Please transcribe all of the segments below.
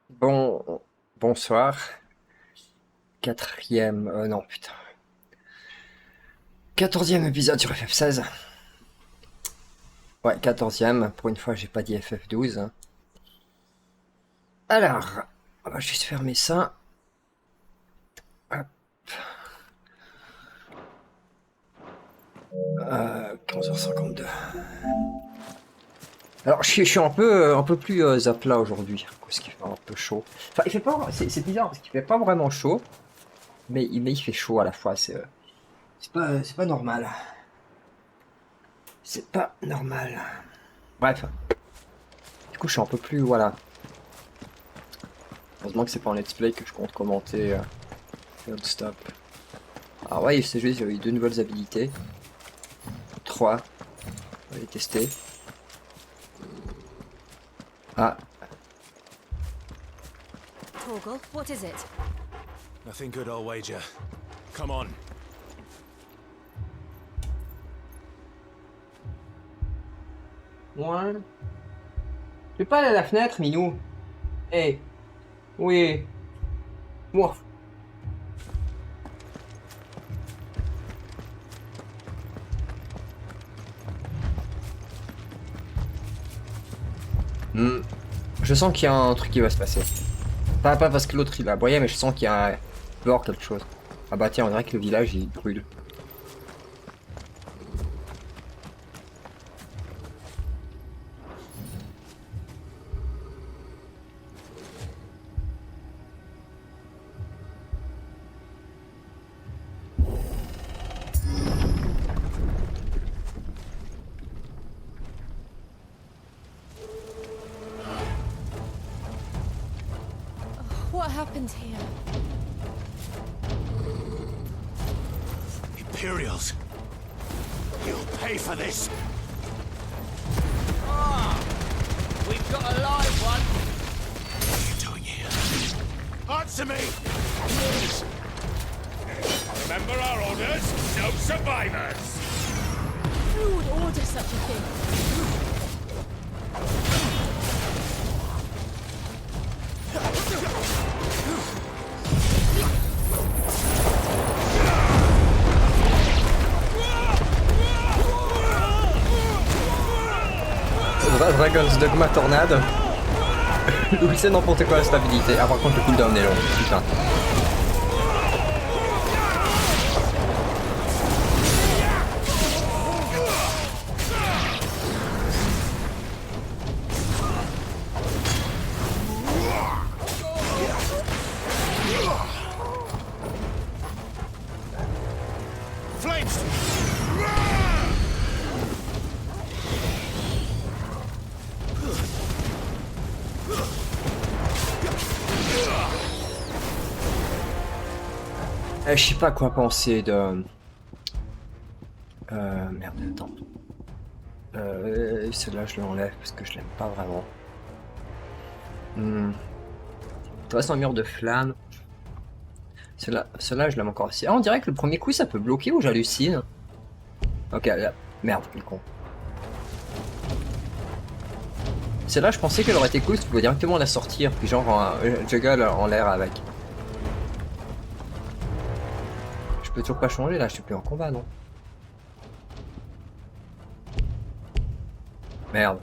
Bon, bonsoir. Quatrième, non putain. 14e épisode sur FF16. Ouais, 14e. Pour une fois, j'ai pas dit FF12. Alors, on va juste fermer ça. Hop. 15h52. Alors, je suis un peu plus à plat aujourd'hui, parce qu'il fait un peu chaud. Enfin, il fait pas, c'est bizarre, parce qu'il fait pas vraiment chaud, mais il fait chaud à la fois, c'est pas normal. C'est pas normal. Bref. Du coup, je suis un peu plus, voilà. Heureusement que c'est pas un let's play que je compte commenter non-stop. Ah ouais, c'est juste, il y a eu 2 nouvelles habilités. 3. On va les tester. Ah, Torgal, what is it? Nothing good, I'll wager. Come on. ouais. Tu peux pas aller à la fenêtre, Minou? Eh, oui. Moi. Je sens qu'il y a un truc qui va se passer. Pas parce que l'autre il a aboyé, mais je sens qu'il y a dehors quelque chose. Ah bah tiens, on dirait que le village il brûle. What happened here? Imperials. You'll pay for this. We've got a live one. What are you doing here? Answer me! Remember our orders? No survivors! Who would order such a thing? Dragon's Dogma Tornade. Où c'est n'importe quoi la stabilité. Ah par contre le cooldown est long, putain. Flames! Je sais pas quoi penser de... merde, attends. Celle-là je l'enlève parce que je l'aime pas vraiment. Toi c'est un mur de flamme. Celle-là je l'aime encore aussi. Ah on dirait que le premier coup ça peut bloquer ou j'hallucine. Ok, là. Merde, quel con. Celle-là je pensais qu'elle aurait été cool si tu pouvais directement la sortir, puis genre juggle en l'air avec. Je peux toujours pas changer là, je suis plus en combat non? Merde.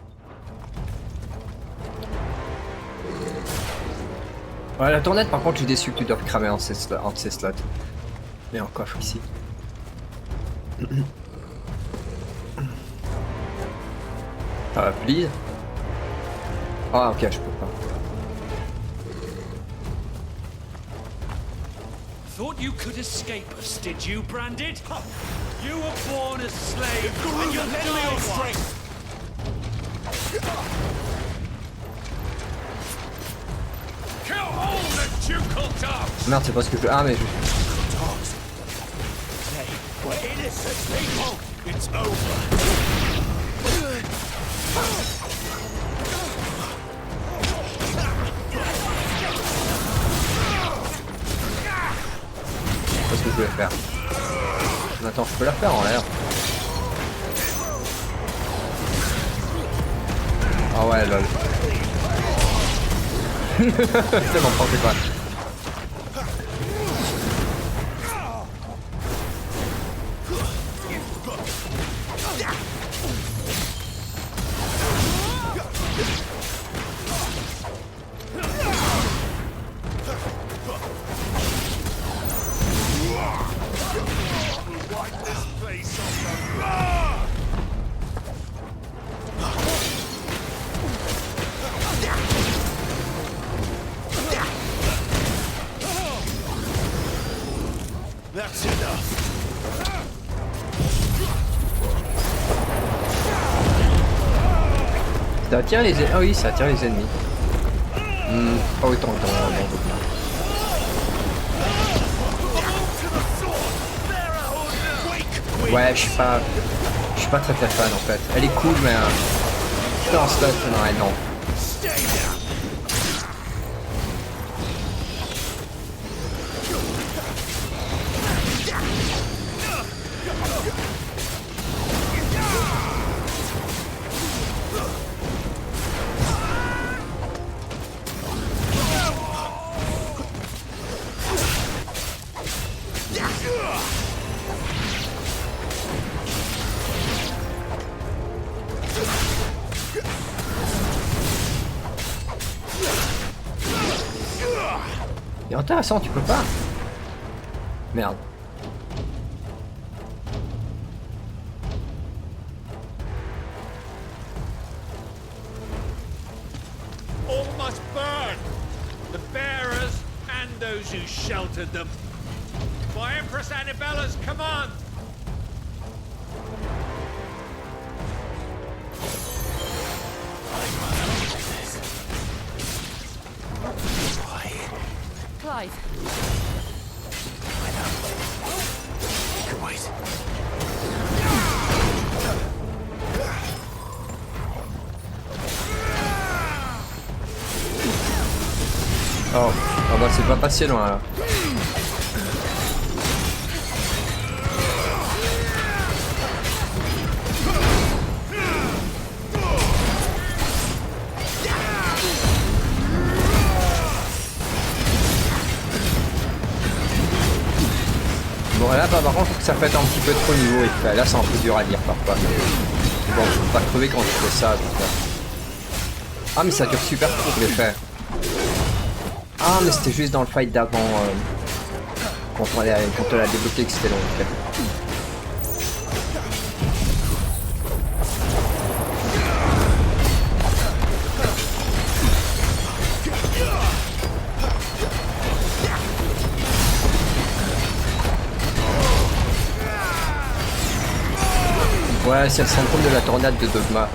Ouais, la tournette par contre je suis déçu que tu dois cramer entre ces slots. Mais en coffre ici. Please. Ah ok, je peux pas. Thought you could escape us, did you, Branded? You were born a slave, and you'll die one. Kill all the ducal dogs! Merde, c'est pas ce que je veux. Ah mais je... Dogs. Hey, we're innocent people! It's over! C'est pas ce que je voulais faire. Mais attends, je peux la faire en l'air. Ah ouais, lol. C'est n'importe quoi. That's enough. Ça attire les ennemis. Ah oui, ça attire les ennemis. Pas autant que dans Dogma. Ouais, je suis pas très fan en fait. Elle est cool, mais dans ce non. C'est intéressant, tu peux pas. Merde. All must burn. The bearers and those who sheltered them. By Empress Annabella's command. Clive. You can wait. Oh, ah bah c'est pas passé loin là. Bon là bah, par contre ça fait un petit peu trop niveau et là c'est un peu dur à dire parfois. Bon je peux pas crever quand je fais ça donc là. Ah mais ça dure super court l'effet. Ah mais c'était juste dans le fight d'avant quand on l'a débloqué que c'était long en fait. Ouais, c'est le syndrome de la tornade de Dogma.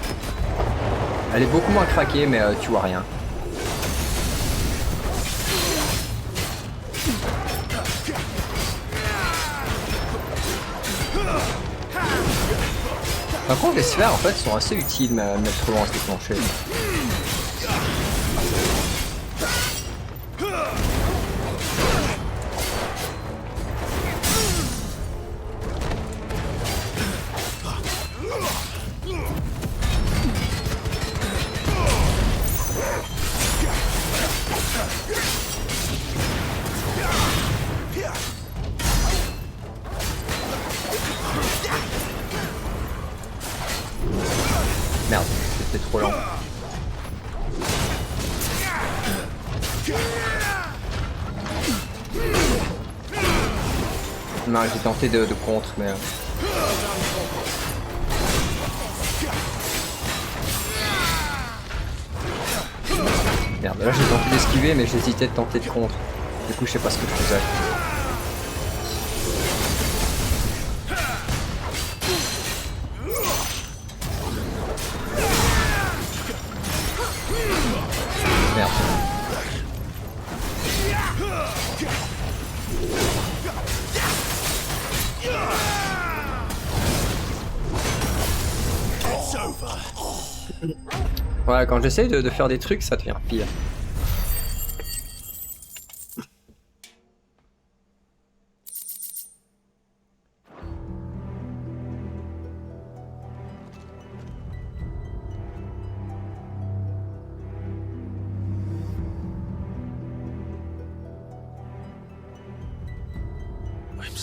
Elle est beaucoup moins craquée, mais tu vois rien. Par contre, les sphères en fait sont assez utiles, mais mettre trop loin à se déclencher. Merde, c'était trop lent. Non, j'ai tenté de contre, mais... Merde, là j'ai tenté d'esquiver, mais j'hésitais de tenter de contre. Du coup, je sais pas ce que je faisais. Merde. Ouais, quand j'essaye de faire des trucs, ça devient pire.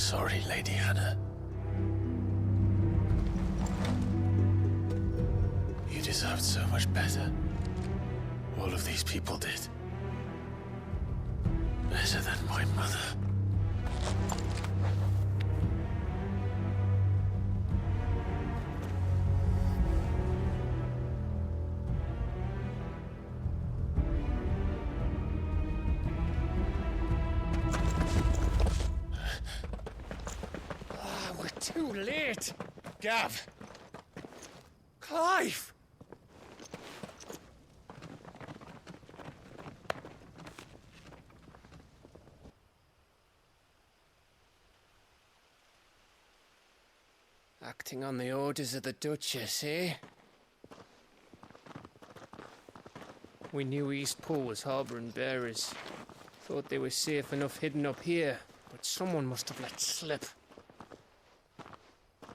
sorry, Lady Hannah. You deserved so much better. All of these people did. Better than my mother. We're too late. Gav. Clive. Acting on the orders of the Duchess, eh? We knew Eastpool was harbouring bearers. Thought they were safe enough hidden up here, but someone must have let slip.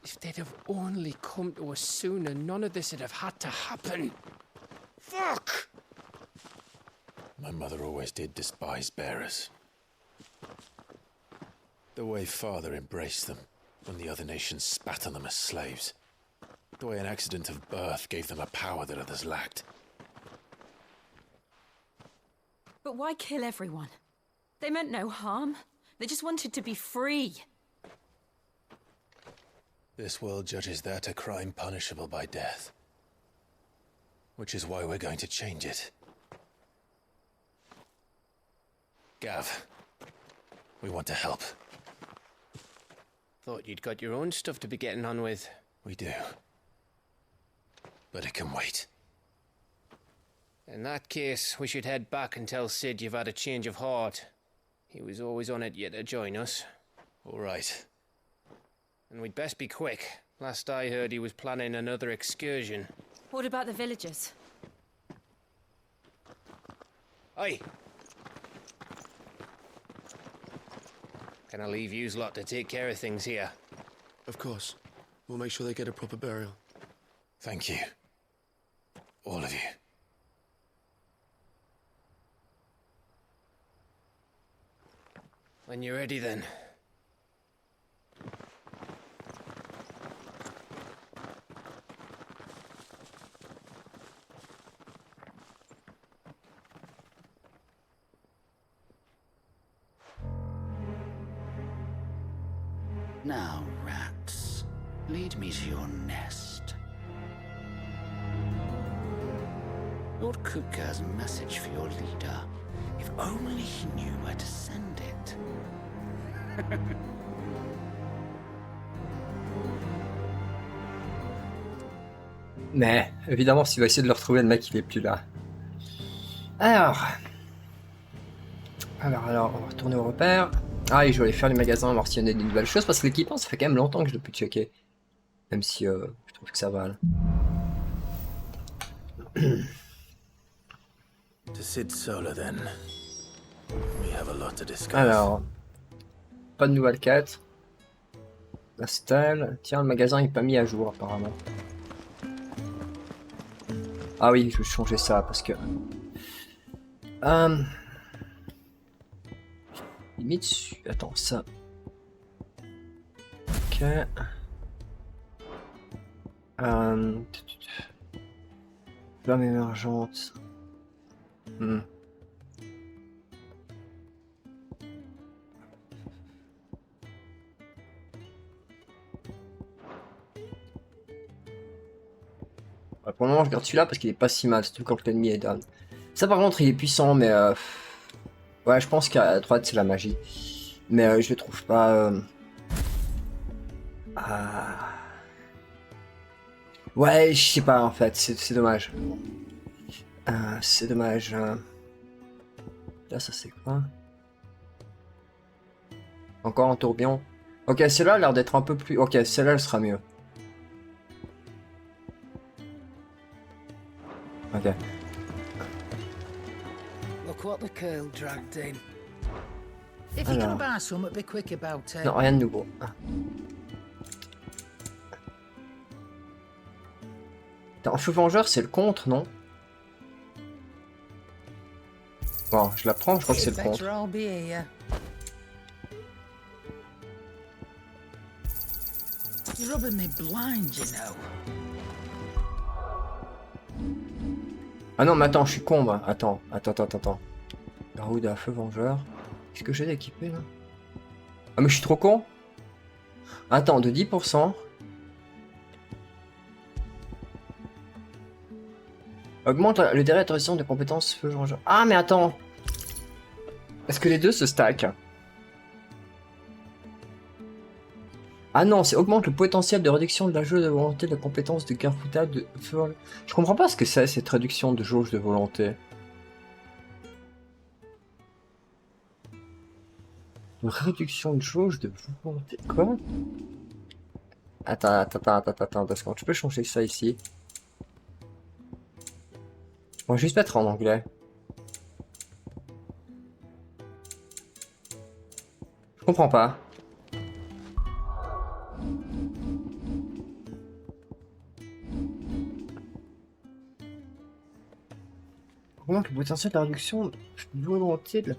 If they'd have only come to us sooner, none of this would have had to happen. Fuck! My mother always did despise bearers. The way Father embraced them when the other nations spat on them as slaves. The way an accident of birth gave them a power that others lacked. But why kill everyone? They meant no harm. They just wanted to be free. This world judges that a crime punishable by death. Which is why we're going to change it. Gav, we want to help. Thought you'd got your own stuff to be getting on with. We do. But it can wait. In that case, we should head back and tell Sid you've had a change of heart. He was always on it yet to join us. All right. And we'd best be quick. Last I heard, he was planning another excursion. What about the villagers? Oi! Can I leave yous lot to take care of things here? Of course. We'll make sure they get a proper burial. Thank you. All of you. When you're ready, then. Now, rats, lead me to your nest. Lord Kupka has a message for your leader. If only he knew where to send it. Mais, évidemment, s'il va essayer de le retrouver, le mec, il est plus là. Alors, on va retourner au repère. Ah, et je vais aller faire les magasins, voir s'il y en a des nouvelles choses, parce que l'équipement, ça fait quand même longtemps que je l'ai plus checké. Même si je trouve que ça va. Là. To Sid Solar, then. We have a lot to discuss. Alors, pas de nouvelles quêtes. La stèle. Tiens, le magasin n'est pas mis à jour, apparemment. Ah oui, je vais changer ça, parce que... Limite, attends, ça. Ok. Flamme émergente. Pour le moment, je garde celui-là parce qu'il est pas si mal, surtout quand l'ennemi est down. Ça, par contre, il est puissant, mais ouais, je pense qu'à droite, c'est la magie. Mais je le trouve pas... Ouais, je sais pas, en fait, c'est dommage. C'est dommage. Là, ça c'est quoi? Encore un tourbillon. Ok, celle-là a l'air d'être un peu plus... Ok, celle-là, elle sera mieux. Ok. Look what the curl dragged in. If you can buy some, be quick about it. Non, rien de nouveau. Attends, feu vengeur, c'est le contre, non? Bon, je la prends, je crois que c'est le contre. You're rubbing me blind, you know. Ah non, mais attends, je suis con, moi. Attends. La roue d'un feu vengeur. Qu'est-ce que j'ai d'équipé, là? Ah, mais je suis trop con. Attends, de 10%. Augmente le délai d'autorisation de compétences feu vengeur. Ah, mais attends. Est-ce que les deux se stackent? Ah non, c'est augmente le potentiel de réduction de la jauge de volonté de la compétence de garde foutable de feu. Je comprends pas ce que c'est cette réduction de jauge de volonté. Une réduction de jauge de volonté. Quoi? Attends, 2 secondes. Tu peux changer ça ici. On va juste mettre en anglais. Je comprends pas. Augmente le potentiel de la réduction de volonté de la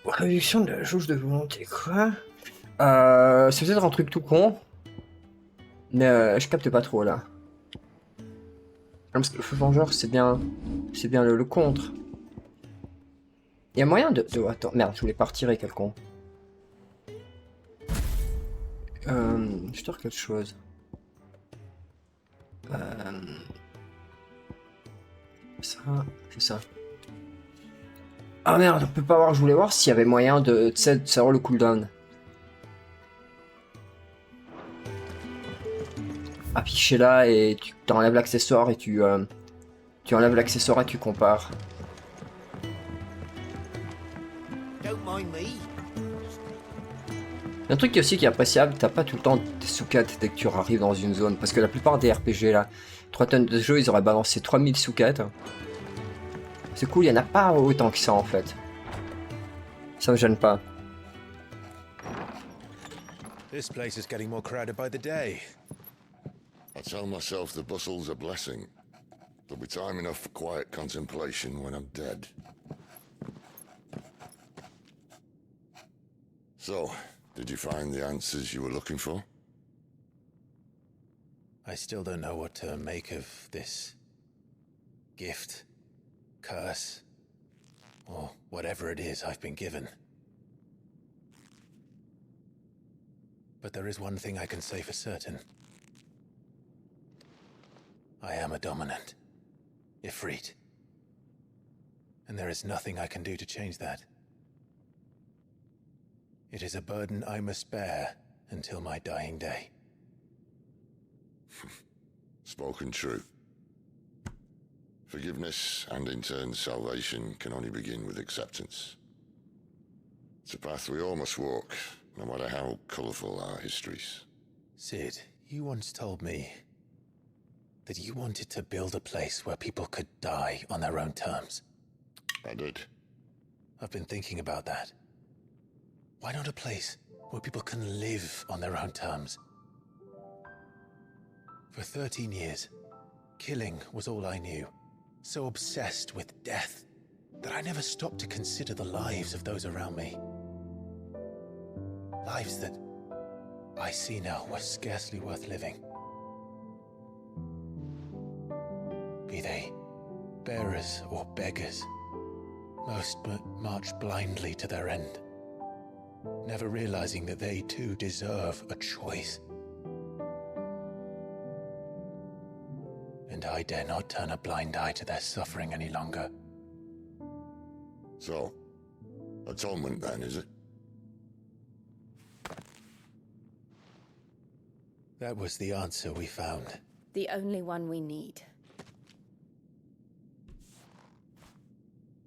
réduction de la jauge de volonté, quoi? C'est peut-être un truc tout con. Mais je capte pas trop là. Parce que le feu vengeur c'est bien le contre. Il y a moyen de... Attends, merde, je voulais pas retirer quel con. Je dois quelque chose. Ça, c'est ça. Ah merde, on peut pas voir, je voulais voir s'il y avait moyen de savoir le cooldown. Afficher là et tu enlèves l'accessoire et tu enlèves l'accessoire et tu compares. Un truc aussi qui est appréciable, t'as pas tout le temps des sous-quêtes dès que tu arrives dans une zone. Parce que la plupart des RPG là, 3 tonnes de jeu, ils auraient balancé 3000 sous-quêtes. C'est cool, il y en a pas autant que ça en fait. Ça me gêne pas. This place is getting more crowded by the day. I tell myself the bustle's a blessing. There'll be time enough for quiet contemplation when I'm dead. So, did you find the answers you were looking for? I still don't know what to make of this gift, curse, or whatever it is I've been given. But there is one thing I can say for certain. I am a dominant, Ifrit. And there is nothing I can do to change that. It is a burden I must bear until my dying day. Spoken true. Forgiveness and in turn salvation can only begin with acceptance. It's a path we all must walk, no matter how colourful our histories. Sid, you once told me that you wanted to build a place where people could die on their own terms. I did. I've been thinking about that. Why not a place where people can live on their own terms? For 13 years, killing was all I knew. So obsessed with death that I never stopped to consider the lives of those around me. Lives that I see now were scarcely worth living. Be they bearers or beggars, most march blindly to their end, never realizing that they too deserve a choice. And I dare not turn a blind eye to their suffering any longer. So, atonement then, is it? That was the answer we found. The only one we need.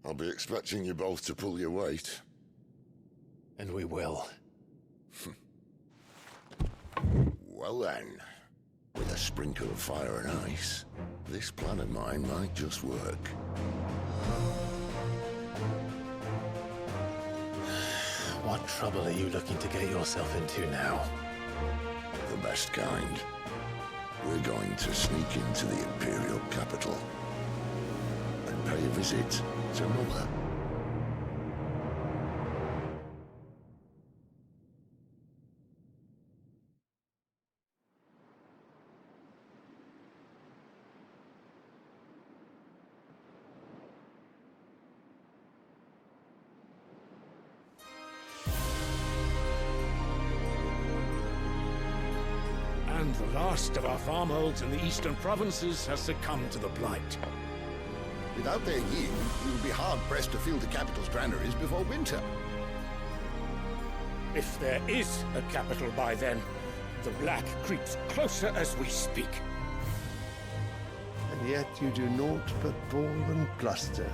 I'll be expecting you both to pull your weight. And we will. Well then, with a sprinkle of fire and ice, this plan of mine might just work. What trouble are you looking to get yourself into now? The best kind. We're going to sneak into the Imperial capital and pay a visit to Mother. The last of our farmholds in the eastern provinces has succumbed to the blight. Without their yield, we will be hard-pressed to fill the capital's granaries before winter. If there is a capital by then, the black creeps closer as we speak. And yet you do naught but bawl and bluster.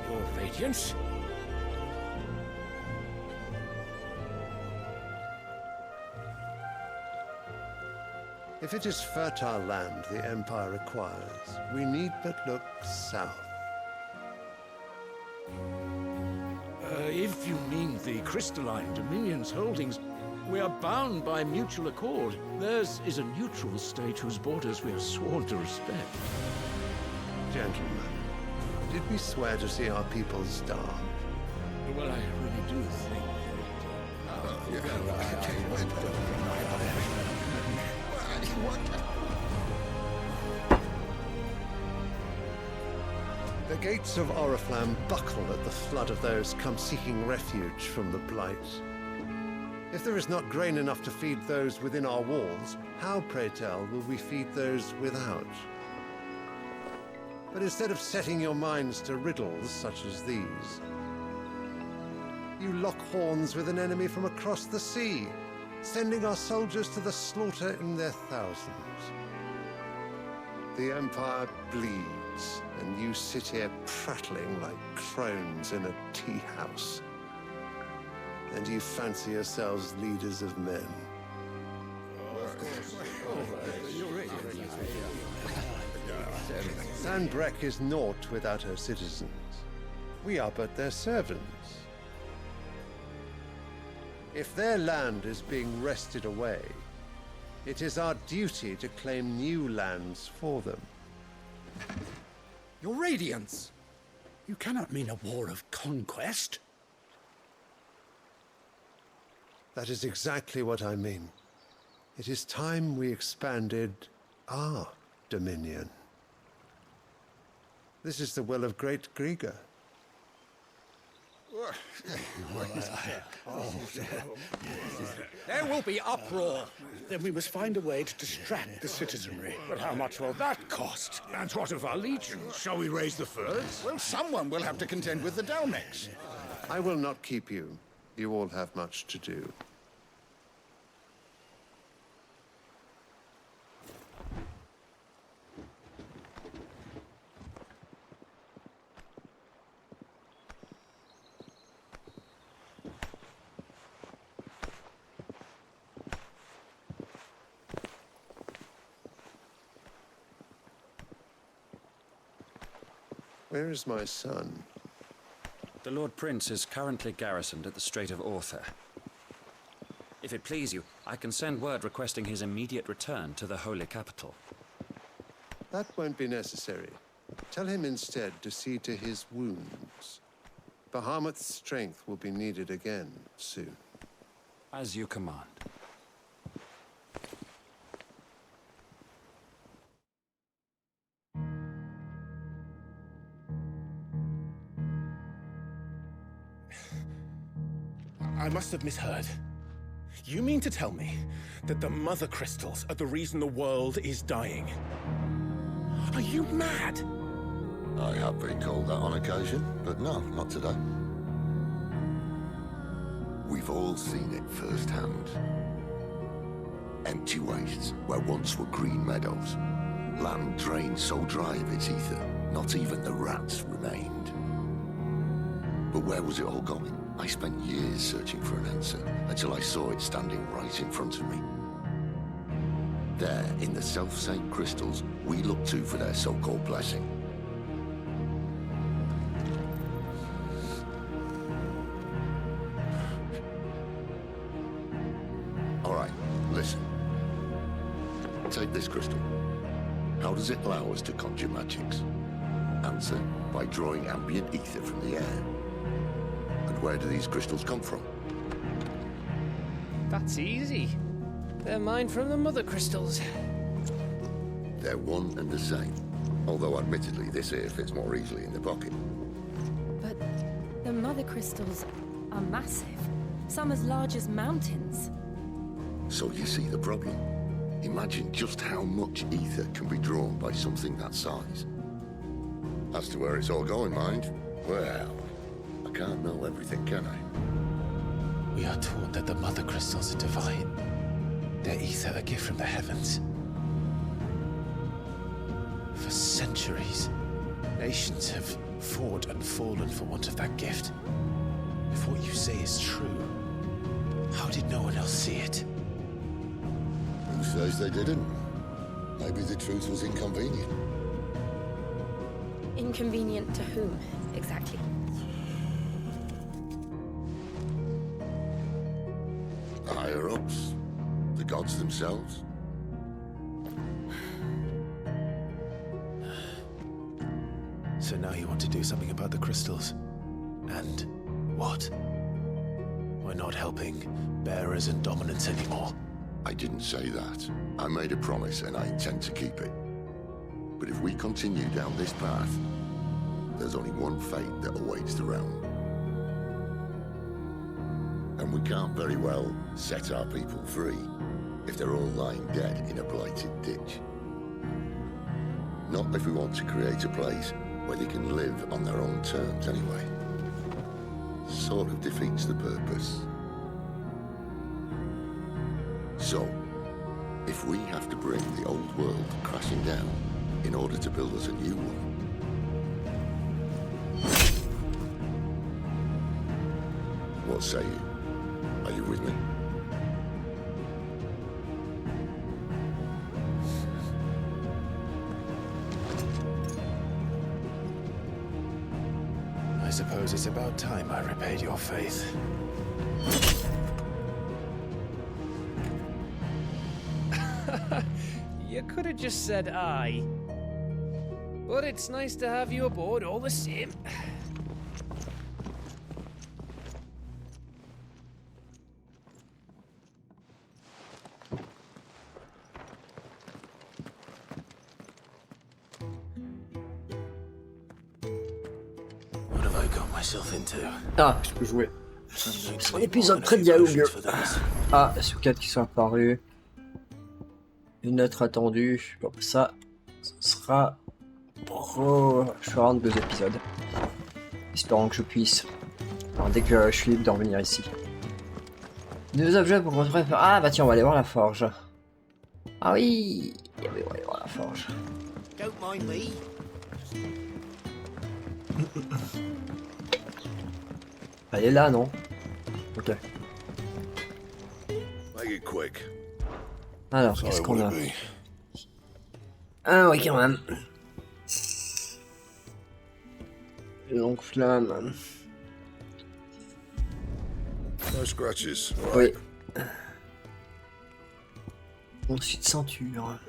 Your Radiance? If it is fertile land the Empire requires, we need but look south. If you mean the crystalline Dominion's holdings, we are bound by mutual accord. Theirs is a neutral state whose borders we are sworn to respect. Gentlemen, did we swear to see our people starve? Well, I really do think The gates of Oriflamme buckle at the flood of those come seeking refuge from the blight. If there is not grain enough to feed those within our walls, how, pray tell, will we feed those without? But instead of setting your minds to riddles such as these, you lock horns with an enemy from across the sea, sending our soldiers to the slaughter in their thousands. The Empire bleeds, and you sit here prattling like crones in a tea house. And you fancy yourselves leaders of men. Sandbreck is naught without her citizens. We are but their servants. If their land is being wrested away, it is our duty to claim new lands for them. Your Radiance! You cannot mean a war of conquest. That is exactly what I mean. It is time we expanded our dominion. This is the will of great Grieger. There will be uproar. Then we must find a way to distract the citizenry. But how much will that cost? And what of our legions? Shall we raise the furs? Well, someone will have to contend with the Dalmex. I will not keep you. You all have much to do. Where is my son? The Lord Prince is currently garrisoned at the Strait of Author. If it please you, I can send word requesting his immediate return to the Holy Capital. That won't be necessary. Tell him instead to see to his wounds. Bahamut's strength will be needed again soon. As you command. I must have misheard. You mean to tell me that the Mother Crystals are the reason the world is dying? Are you mad? I have been called that on occasion, but no, not today. We've all seen it firsthand. Empty wastes where once were green meadows. Land drained so dry of its ether, not even the rats remained. But where was it all going? I spent years searching for an answer, until I saw it standing right in front of me. There, in the self-same crystals, we look to for their so-called blessing. All right, listen. Take this crystal. How does it allow us to conjure magics? Answer, by drawing ambient ether from the air. And where do these crystals come from? That's easy. They're mine from the Mother Crystals. They're one and the same. Although admittedly this here fits more easily in the pocket. But the mother crystals are massive. Some as large as mountains. So you see the problem. Imagine just how much ether can be drawn by something that size. As to where it's all going, mind, well, I can't know everything, can I? We are taught that the mother crystals are divine. Their ether a gift from the heavens. For centuries, nations have fought and fallen for want of that gift. If what you say is true, how did no one else see it? Who says they didn't? Maybe the truth was inconvenient. Inconvenient to whom, exactly? The higher-ups? The gods themselves? So now you want to do something about the crystals. And what? We're not helping bearers and dominants anymore. I didn't say that. I made a promise and I intend to keep it. But if we continue down this path, there's only one fate that awaits the realm. And we can't very well set our people free if they're all lying dead in a blighted ditch. Not if we want to create a place where they can live on their own terms anyway. Sort of defeats the purpose. So, if we have to bring the old world crashing down in order to build us a new one, what say you? Are you with me? I suppose it's about time I repaid your faith. You could have just said aye. But it's nice to have you aboard all the same. What have I got myself into? Ah, je peux jouer. C'est un épisode très dialogueux. Ah, les sous-4 qui sont apparus. Une autre attendue. Comme ça, ce sera pro. Je ferai un de 2 épisodes. Espérons que je puisse. Alors, dès que je suis libre de revenir ici. 2 objets pour construire. Ah, bah tiens, on va aller voir la forge. Ah oui, on va aller voir la forge. Don't mind me. Elle est là, non? Ok. Make it quick. Alors, qu'est-ce qu'on a? Ah oui, quand même. Longue flamme. No scratches. Oui. Ensuite, ceinture.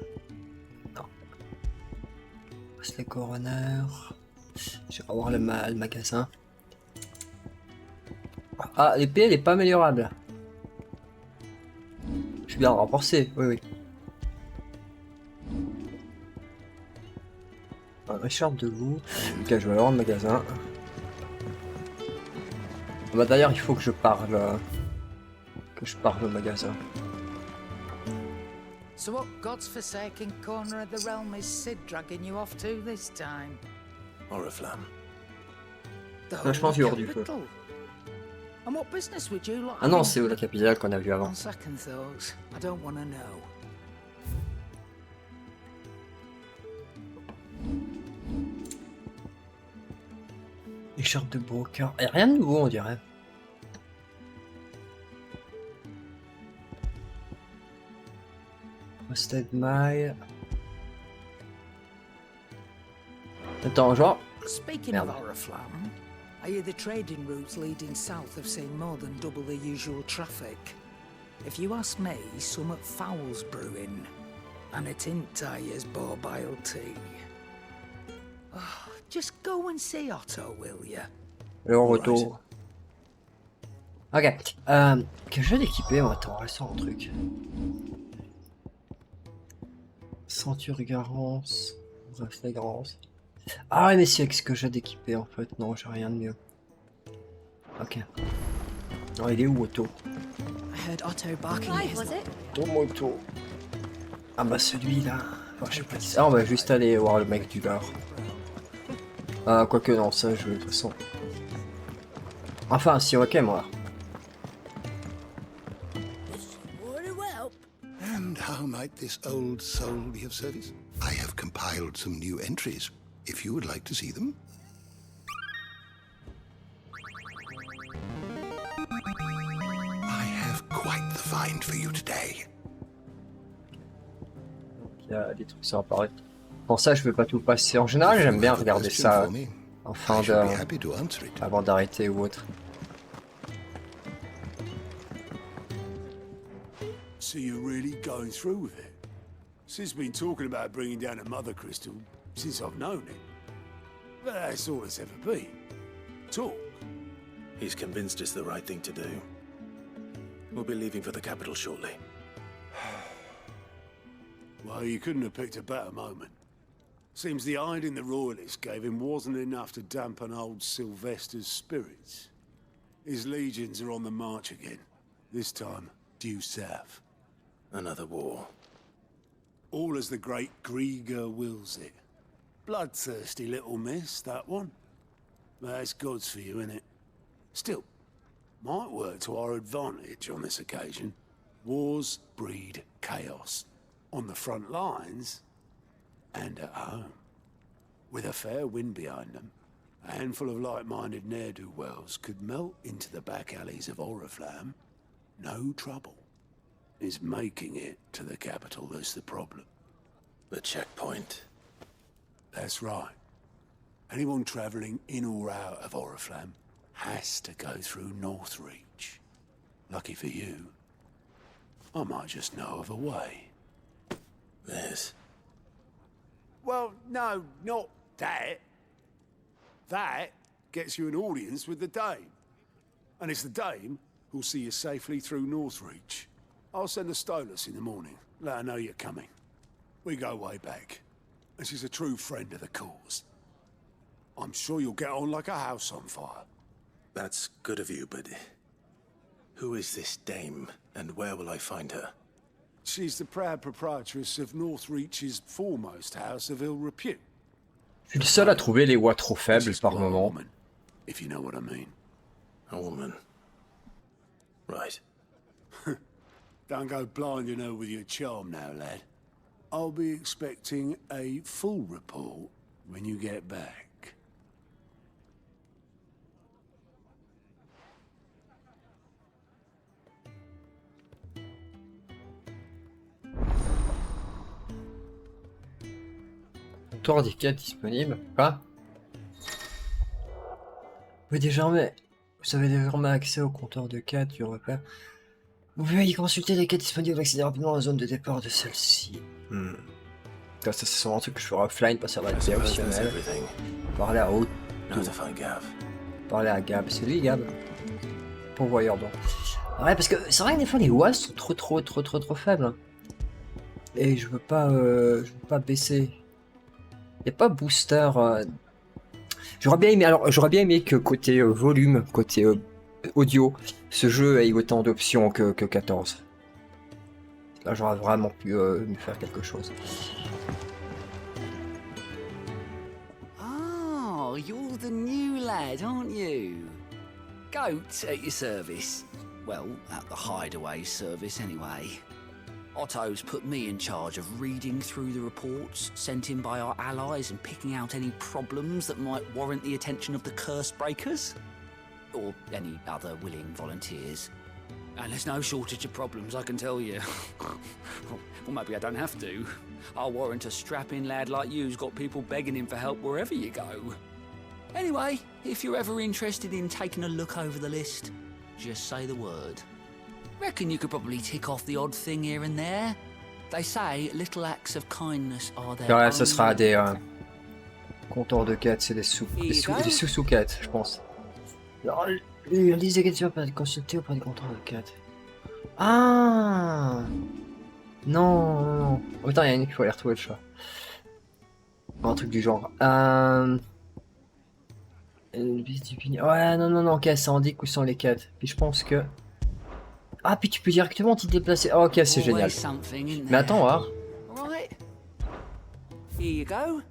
Non. Passe le coroner. Je vais avoir le magasin. Ah, l'épée, elle est pas améliorable. Je suis bien renforcé, oui, oui. Un écharpe de loup. Ok, je vais avoir le magasin. Bah d'ailleurs, il faut que je parle. Au magasin. So what God's forsaken corner of the realm is Sid dragging you off to this time? Oriflamme. Ah, je pense qu'il y aura du feu. And what business would you like? Ah non, c'est où la capitale qu'on a vu avant? On second thoughts, I don't want to know. Écharpe de broker. Et rien de nouveau, on dirait. Posted Mile. Attends, genre. Speaking of Oriflamme, I hear the trading routes leading south have seen more than double the usual traffic. If you ask me, some at foul's brewing, and it Intire's borbile tea. Oh, just go and see Otto, will you? Le retour. Ok. Quel jeu d'équipé, moi? Attends, reste sur un truc. Ceinture garance. Flagrance. Ah ouais, mais c'est avec ce que j'ai d'équiper en fait. Non, j'ai rien de mieux. Ok. Non, il est où Otto? I heard Otto barking at his Moto. Ah bah celui-là. Enfin, je sais pas qui c'est. Ah, on va juste aller voir le mec du bar. Ah, quoique non, ça je de toute façon. Enfin, si, ok, moi. And how might this old soul be of service? I have compiled some new entries, if you would like to see them. I have quite the find for you today. Il y a des trucs sur apparaître. Pour ça, je vais pas tout passer. En général, j'aime bien regarder ça en fin de... avant d'arrêter ou autre. So you're really going through with it? Sid's been talking about bringing down a mother crystal since I've known him. But that's all it's ever been. Talk. He's convinced it's the right thing to do. We'll be leaving for the capital shortly. Well, you couldn't have picked a better moment. Seems the hiding the royalists gave him wasn't enough to dampen old Sylvester's spirits. His legions are on the march again. This time, due south. Another war. All as the great Grieger wills it. Bloodthirsty little miss, that one. That's God's for you, innit? Still, might work to our advantage on this occasion. Wars breed chaos. On the front lines, and at home. With a fair wind behind them, a handful of like-minded ne'er-do-wells could melt into the back alleys of Oriflamme. No trouble. Is making it to the capital that's the problem. The checkpoint. That's right. Anyone travelling in or out of Oriflamme has to go through Northreach. Lucky for you, I might just know of a way. This? Well, no, not that. That gets you an audience with the Dame. And it's the Dame who'll see you safely through Northreach. I'll send the Stolas in the morning. Let her know you're coming. We go way back. And she's a true friend of the cause. I'm sure you'll get on like a house on fire. That's good of you, but... who is this dame, and where will I find her? She's the proud proprietress of Northreach's foremost house of ill repute. Je suis le seul à trouver les voix trop faibles par moment. If you know what I mean. A woman. Right. Don't go blinding her with your charm now, lad. I'll be expecting a full report when you get back. Comptoir des quêtes disponible. Quoi? Vous avez désormais accès au compteur de quêtes du repère. Vous pouvez y consulter les quêtes disponibles et accéder rapidement à la zone de départ de celle-ci. Ça c'est sûrement un truc que je ferai offline, pas sur la vidéo optionnelle. Parler à Otto. Parler à Gab. C'est lui Gab? Pourvoyeur donc. Ouais, parce que c'est vrai que des fois les voix sont trop faibles. Hein. Et je veux pas baisser. Il n'y a pas booster. J'aurais bien aimé que côté volume, côté audio, ce jeu ait autant d'options que 14. Là, j'aurais vraiment pu me faire quelque chose. Oh, you're the new lad, aren't you? Goat at your service. Well, at the hideaway service anyway. Otto's put me in charge of reading through the reports sent in by our allies and picking out any problems that might warrant the attention of the curse breakers. Or any other willing volunteers. And there's no shortage of problems, I can tell you. Well, maybe I don't have to. I'll warrant a strapping lad like you's got people begging him for help wherever you go. Anyway, if you're ever interested in taking a look over the list, just say the word. Reckon you could probably tick off the odd thing here and there. They say little acts of kindness are there. Ouais, ce sera des compteurs de quêtes, c'est des sous-quêtes, je pense. Alors, liste des quêtes, tu vas pas consulter auprès des compteurs de quêtes. Ah non. Oh, putain, il y a une qu'il faut aller retrouver le chat. Un truc du genre. Ouais, non, ok, ça indique où sont les quêtes. Puis je pense que... Ah, puis tu peux directement t'y déplacer. Oh, ok, c'est génial. Mais attends, voir. Right. Here you go.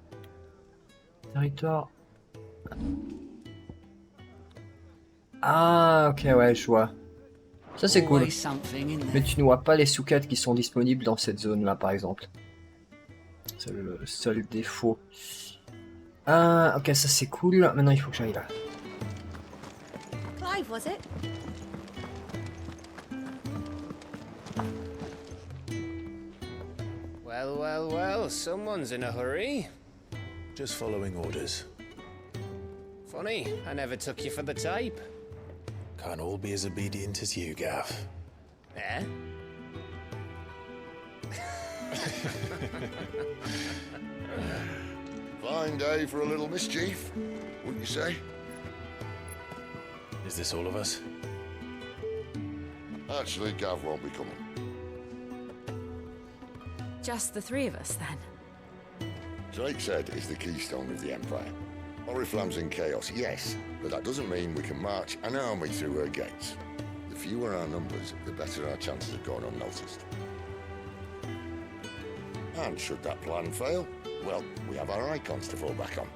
Territoire. Ah, ok, ouais, je vois. Ça, c'est cool. Mais tu ne vois pas les sous-quêtes qui sont disponibles dans cette zone-là, par exemple. C'est le seul défaut. Ah, ok, ça c'est cool. Maintenant, il faut que j'aille là. Clive, was it? Well, someone's in a hurry. Just following orders. Funny, I never took you for the type. Can't all be as obedient as you, Gav. Eh? Fine day for a little mischief, wouldn't you say? Is this all of us? Actually, Gav won't be coming. Just the three of us, then? Drake said it's the keystone of the Empire. Oriflamme's in chaos, yes, but that doesn't mean we can march an army through her gates. The fewer our numbers, the better our chances of going unnoticed. And should that plan fail, well, we have our icons to fall back on.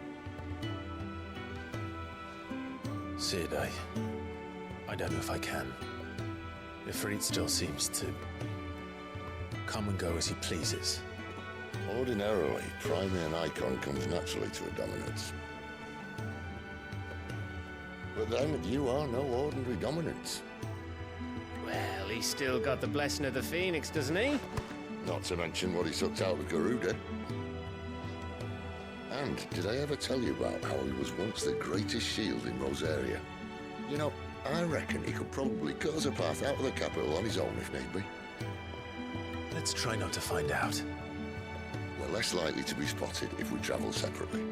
Sid, I don't know if I can. Ifrit still seems to come and go as he pleases. Ordinarily, priming an icon comes naturally to a dominance. But then, you are no ordinary dominance. Well, he's still got the blessing of the Phoenix, doesn't he? Not to mention what he sucked out of Garuda. And did I ever tell you about how he was once the greatest shield in Rosaria? You know, I reckon he could probably cause a path out of the capital on his own if need be. Let's try not to find out. We're less likely to be spotted if we travel separately.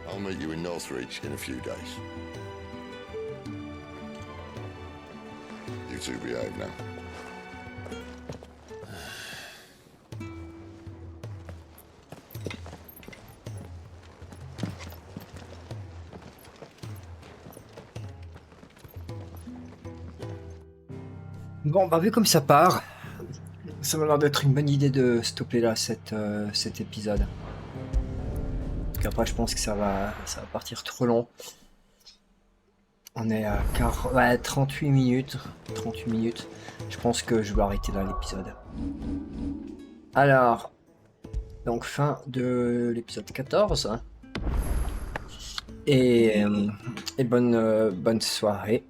I'll meet you in Northreach in a few days. You two behave now. Bon, bah vu comme ça part, ça m'a l'air d'être une bonne idée de stopper là cet épisode. Après, je pense que ça va partir trop long. On est à 38 minutes. 38 minutes. Je pense que je vais arrêter là l'épisode. Alors, donc fin de l'épisode 14. Et bonne soirée.